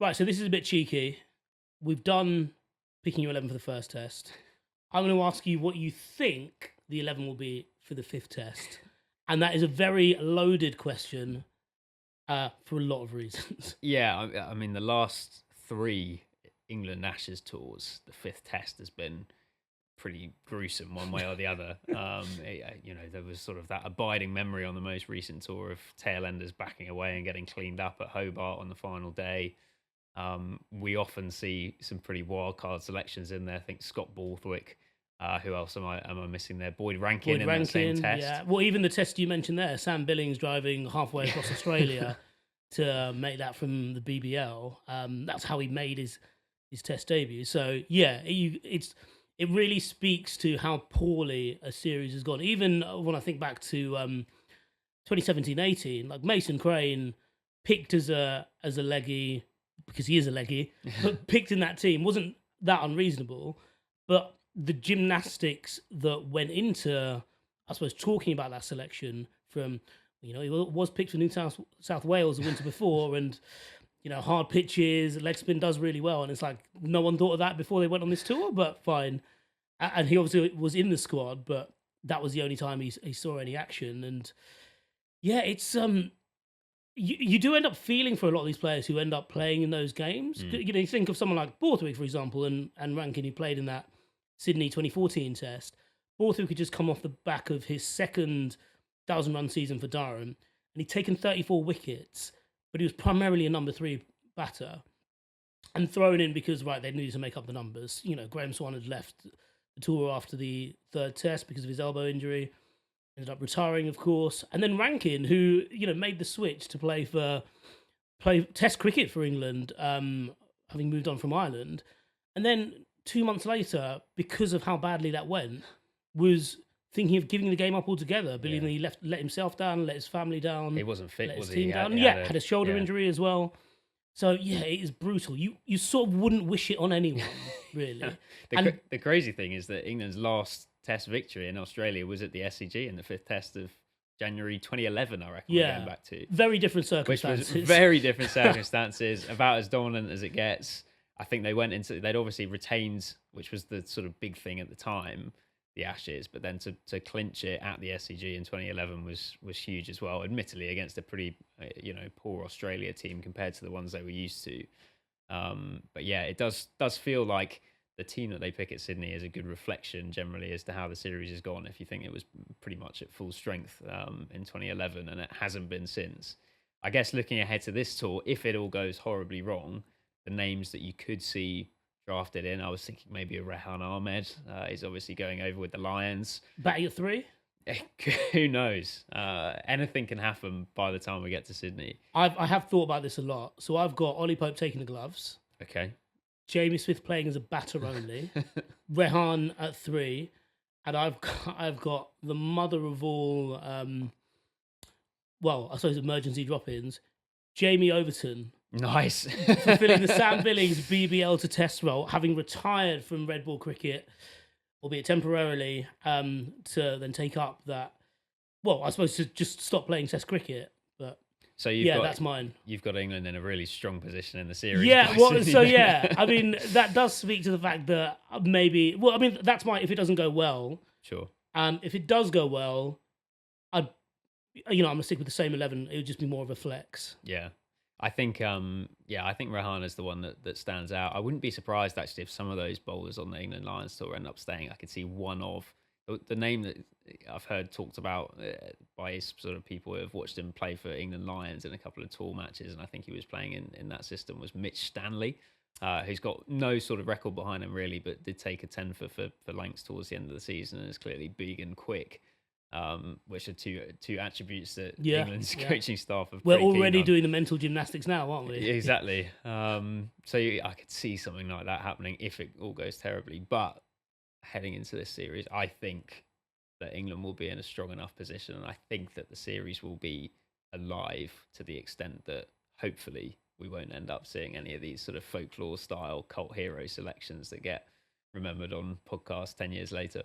Right, so this is a bit cheeky. We've done picking your 11 for the first test. I'm going to ask you what you think the 11 will be for the fifth test. And that is a very loaded question for a lot of reasons. Yeah, I mean, the last 3 England Ashes tours, the fifth test has been pretty gruesome one way or the other. There was sort of that abiding memory on the most recent tour of tailenders backing away and getting cleaned up at Hobart on the final day. We often see some pretty wild card selections in there. I think Scott Borthwick. Who else am I missing there? Boyd Rankin in that same test. Yeah. Well, even the test you mentioned there, Sam Billings driving halfway across Australia to make that from the BBL. That's how he made his test debut. So yeah, it really speaks to how poorly a series has gone. Even when I think back to 2017-18, like Mason Crane picked as a leggy because he is a leggy, but picked in that team wasn't that unreasonable. But the gymnastics that went into, I suppose, talking about that selection from, he was picked for New South Wales the winter before, and hard pitches, leg spin does really well, and it's like no one thought of that before they went on this tour, but fine. And he obviously was in the squad, but that was the only time he saw any action. And yeah, it's you do end up feeling for a lot of these players who end up playing in those games. You think of someone like Borthwick, for example, and Rankin, who played in that Sydney 2014 test. Borthwick could just come off the back of his second 1,000-run season for Durham, and he'd taken 34 wickets, but he was primarily a number 3 batter and thrown in because, they needed to make up the numbers. Graham Swan had left the tour after the third test because of his elbow injury, ended up retiring, of course. And then Rankin, who, made the switch to play test cricket for England, having moved on from Ireland. And then 2 months later, because of how badly that went, was thinking of giving the game up altogether, believing he let himself down, let his family down. He wasn't fit, let was his he? team down. Had a shoulder injury as well. So, yeah, it is brutal. You sort of wouldn't wish it on anyone, really. The crazy thing is that England's last test victory in Australia was at the SCG in the fifth test of January 2011, I reckon, we're going back to. Very different circumstances. Which was very different circumstances, about as dominant as it gets. I think they'd obviously retained, which was the sort of big thing at the time, the Ashes, but then to clinch it at the SCG in 2011 was huge as well, admittedly against a pretty, poor Australia team compared to the ones they were used to. But yeah, it does feel like the team that they pick at Sydney is a good reflection generally as to how the series has gone. If you think it was pretty much at full strength in 2011, and it hasn't been since. I guess looking ahead to this tour, if it all goes horribly wrong, the names that you could see drafted in, I was thinking maybe a Rehan Ahmed. He's obviously going over with the Lions. Batting at 3? Who knows? Anything can happen by the time we get to Sydney. I have thought about this a lot. So I've got Ollie Pope taking the gloves. Okay. Jamie Smith playing as a batter only. Rehan at 3. And I've got the mother of all, I suppose emergency drop-ins, Jamie Overton. Nice. Fulfilling the Sam Billings BBL to test role, having retired from red ball cricket, albeit temporarily, to then take up that. Well, I suppose to just stop playing test cricket. But so that's mine. You've got England in a really strong position in the series. Yeah, I mean, that does speak to the fact that maybe. Well, I mean, that's my. If it doesn't go well, sure. If it does go well, I'm gonna stick with the same 11. It would just be more of a flex. Yeah. I think Rehan is the one that stands out. I wouldn't be surprised actually if some of those bowlers on the England Lions tour end up staying. I could see one of the name that I've heard talked about by sort of people who have watched him play for England Lions in a couple of tour matches, and I think he was playing in that system, was Mitch Stanley, who's got no sort of record behind him really, but did take a 10 for lengths towards the end of the season and is clearly big and quick. Which are two attributes that England's coaching staff have. We're already doing the mental gymnastics now, aren't we? Exactly. So I could see something like that happening if it all goes terribly. But heading into this series, I think that England will be in a strong enough position, and I think that the series will be alive to the extent that hopefully we won't end up seeing any of these sort of folklore style cult hero selections that get remembered on podcasts 10 years later.